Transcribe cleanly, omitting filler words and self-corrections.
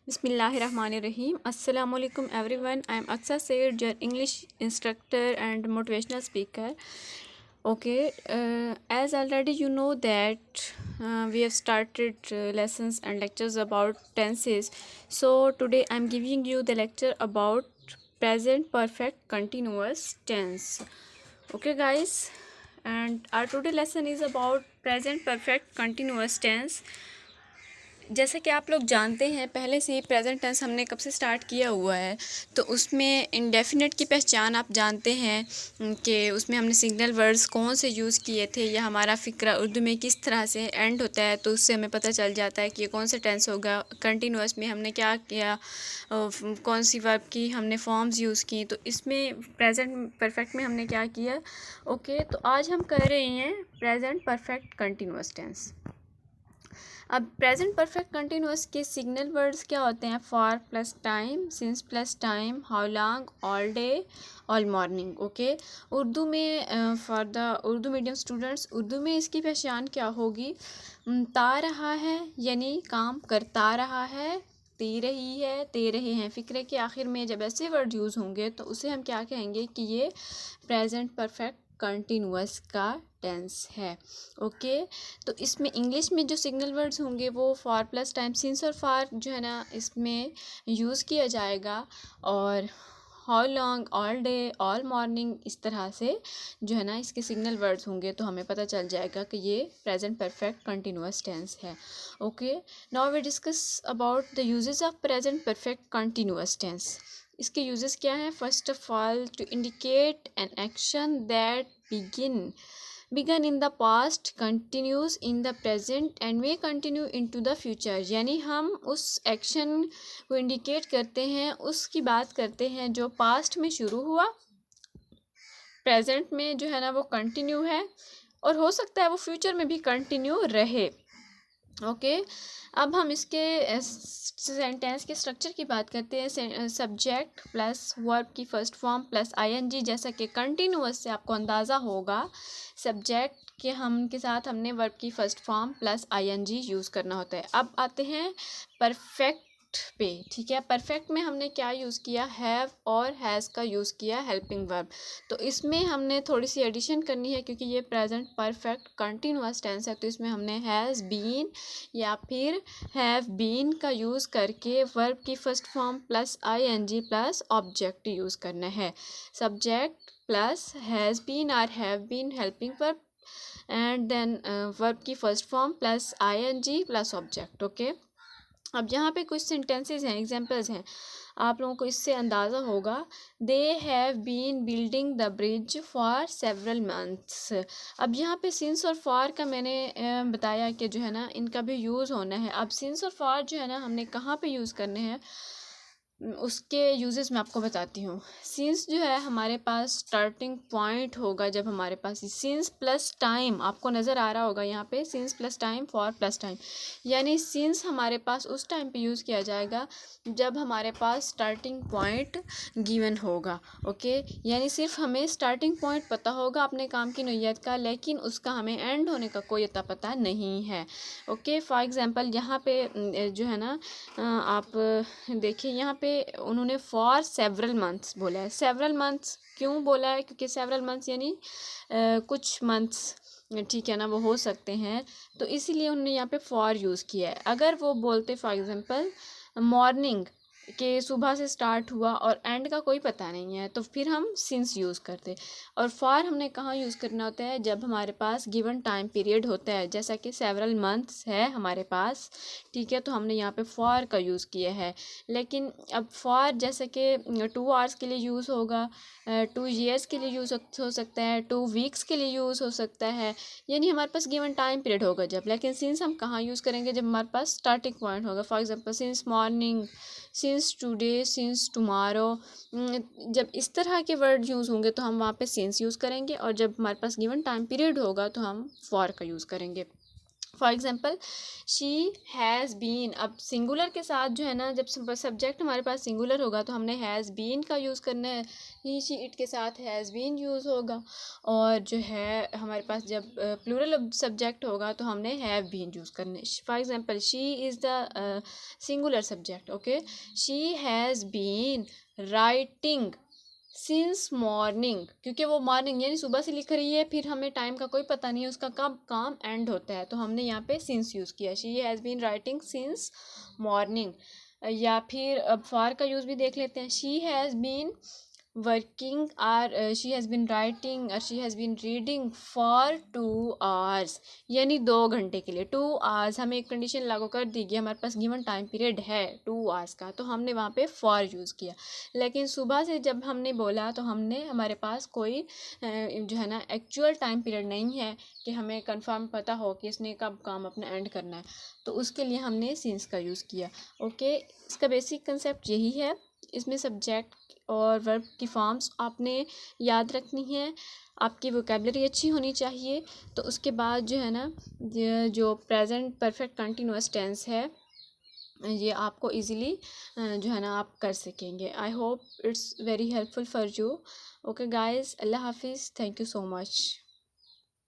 Bismillahirrahmanirrahim. Assalamu alaikum everyone. I am Aksa Said, your English instructor and motivational speaker. Okay, as already you know that we have started lessons and lectures about tenses. So today I am giving you the lecture about present perfect continuous tense. Okay guys, and our today lesson is about present perfect continuous tense. जैसे कि आप लोग जानते हैं पहले से ही present tense हमने कब से स्टार्ट किया हुआ है, तो उसमें इंडेफिनेट की पहचान आप जानते हैं कि उसमें हमने सिग्नल वर्ड्स कौन से यूज़ किए थे या हमारा फ़िक्रा उर्दू में किस तरह से एंड होता है, तो उससे हमें पता चल जाता है कि ये कौन सा टेंस होगा। कंटिन्यूअस में हमने क्या किया, कौन सी वर्ब की हमने फॉर्म्स यूज़ की, तो इसमें प्रेजेंट परफेक्ट में हमने क्या किया। ओके, तो आज हम कर रहे हैं प्रेजेंट परफेक्ट कंटिन्यूअस टेंस। अब प्रेजेंट परफेक्ट कंटिन्यूअस के सिग्नल वर्ड्स क्या होते हैं? For plus time, since plus time, how long, all day, all morning. Okay, Urdu में for the Urdu medium students, Urdu में इसकी पहचान क्या होगी? ता रहा है यानी काम करता रहा है, ती रही है, ते रहे हैं। फ़िक्रे के आखिर में जब ऐसे वर्ड यूज़ होंगे तो उसे हम क्या कहेंगे कि ये प्रेजेंट परफेक्ट कंटिन्यूअस का टेंस है। ओके, तो इसमें इंग्लिश में जो सिग्नल वर्ड्स होंगे वो फॉर प्लस टाइम, सिंस और फॉर जो है ना इसमें यूज़ किया जाएगा, और how long, all day, all morning, इस तरह से जो है ना इसके सिग्नल वर्ड्स होंगे, तो हमें पता चल जाएगा कि ये प्रेजेंट परफेक्ट कंटिन्यूअस टेंस है। Okay, now we discuss about the uses of present perfect continuous tense. इसके यूजेस क्या हैं? First of all, to indicate an action that began in the past, continues in the present and may continue into the future. यानी हम उस action को indicate करते हैं, उसकी बात करते हैं जो पास्ट में शुरू हुआ, प्रेजेंट में जो है ना वो कंटिन्यू है, और हो सकता है वो फ्यूचर में भी कंटिन्यू रहे। ओके, अब हम इसके सेंटेंस के स्ट्रक्चर की बात करते हैं। सब्जेक्ट प्लस वर्ब की फर्स्ट फॉर्म प्लस आईएनजी, जैसा कि कंटिन्यूअस से आपको अंदाज़ा होगा सब्जेक्ट के हम के साथ हमने वर्ब की first form plus ING use करना होता है। अब आते हैं परफेक्ट पे। ठीक है, परफेक्ट में हमने क्या यूज़ किया? हैव और हैज़ का यूज़ किया हेल्पिंग वर्ब। तो इसमें हमने थोड़ी सी एडिशन करनी है क्योंकि ये प्रेजेंट परफेक्ट कंटिन्यूअस टेंस है, तो इसमें हमने हैज़ बीन या फिर हैव बीन का यूज़ करके वर्ब की first form plus ING plus object use करना है। सब्जेक्ट प्लस हैज़ बीन और have been helping verb, and then verb की first form plus ING plus object. Okay, अब यहाँ पे कुछ सेंटेंसेस हैं, एग्जांपल्स हैं, आप लोगों को इससे अंदाज़ा होगा। They have been building the bridge for several months. अब यहाँ पे सिंस और फॉर का मैंने बताया कि जो है ना इनका भी यूज़ होना है। अब सिंस और फॉर जो है ना हमने कहाँ पे यूज़ करने हैं, उसके यूजेस मैं आपको बताती हूँ। सिंस जो है हमारे पास स्टार्टिंग पॉइंट होगा, जब हमारे पास सिंस प्लस टाइम आपको नज़र आ रहा होगा यहाँ पे, since plus time for plus time, यानी सिंस हमारे पास उस टाइम पे यूज़ किया जाएगा जब हमारे पास स्टार्टिंग पॉइंट गिवन होगा। ओके, यानी सिर्फ हमें स्टार्टिंग पॉइंट पता होगा अपने काम की नौयत का, लेकिन उसका हमें एंड होने का कोई अता पता नहीं है। ओके, फॉर एग्ज़ाम्पल यहाँ पे जो है ना आप देखिए यहाँ पे उन्होंने फॉर सेवरल मंथ्स बोला है। सेवरल मंथ्स क्यों बोला है? क्योंकि सेवरल मंथ्स यानी कुछ मंथ्स, ठीक है ना, वो हो सकते हैं, तो इसीलिए उन्होंने यहाँ पे फॉर यूज़ किया है। अगर वो बोलते फॉर एग्जांपल मॉर्निंग के सुबह से स्टार्ट हुआ और एंड का कोई पता नहीं है, तो फिर हम सिंस यूज़ करते। और फॉर हमने कहाँ यूज़ करना होता है? जब हमारे पास गिवन टाइम पीरियड होता है, जैसा कि सेवरल मंथ्स है हमारे पास, ठीक है, तो हमने यहाँ पे फॉर का यूज़ किया है। लेकिन अब फॉर जैसे कि 2 आवर्स के लिए यूज़ होगा, 2 ईयर्स के लिए यूज़ हो सकता है, 2 वीक्स के लिए यूज़ हो सकता है, यानी हमारे पास गिवन टाइम पीरियड होगा जब। लेकिन सिंस हम कहाँ यूज़ करेंगे? जब हमारे पास स्टार्टिंग पॉइंट होगा। For example since morning, since today, since tomorrow. जब इस तरह के वर्ड यूज़ होंगे तो हम वहाँ पे सिंस यूज़ करेंगे, और जब हमारे पास गिवन टाइम पीरियड होगा तो हम फॉर का यूज़ करेंगे। For example she has been, अब सिंगुलर के साथ जो है ना, जब सब्जेक्ट हमारे पास सिंगुलर होगा तो हमने हैज़ बीन का यूज़ करना है, ही शी इट के साथ हैज़ बीन यूज़ होगा। और जो है हमारे पास जब प्लूरल सब्जेक्ट होगा तो हमने हैव बीन यूज़ करना है। For example she is the singular subject, okay, she has been writing since morning, क्योंकि वो मॉर्निंग यानी सुबह से लिख रही है, फिर हमें टाइम का कोई पता नहीं है उसका कब काम एंड होता है, तो हमने यहाँ पे सिंस यूज़ किया, she has been writing since morning. या फिर अब फॉर का यूज़ भी देख लेते हैं, she has been working or, she has been writing और she has been reading for 2 hours, यानी 2 घंटे के लिए। 2 आवर्स हमें एक कंडीशन लागू कर दी गई, हमारे पास गिवन टाइम पीरियड है 2 आवर्स का, तो हमने वहाँ पे फॉर यूज़ किया। लेकिन सुबह से जब हमने बोला तो हमने, हमारे पास कोई जो है ना एक्चुअल टाइम पीरियड नहीं है कि हमें कंफर्म पता हो कि इसने कब काम अपना एंड करना है, तो उसके लिए हमने सिंस का यूज़ किया। ओके, इसका बेसिक कंसेप्ट यही है। इसमें सब्जेक्ट और वर्ब की फॉर्म्स आपने याद रखनी है, आपकी वोकेबलरी अच्छी होनी चाहिए। तो उसके बाद जो है ना, जो प्रेजेंट परफेक्ट कंटिन्यूअस टेंस है, ये आपको इजीली जो है ना आप कर सकेंगे। I hope it's very helpful for you. Okay guys, अल्लाह हाफिज़, थैंक यू सो मच।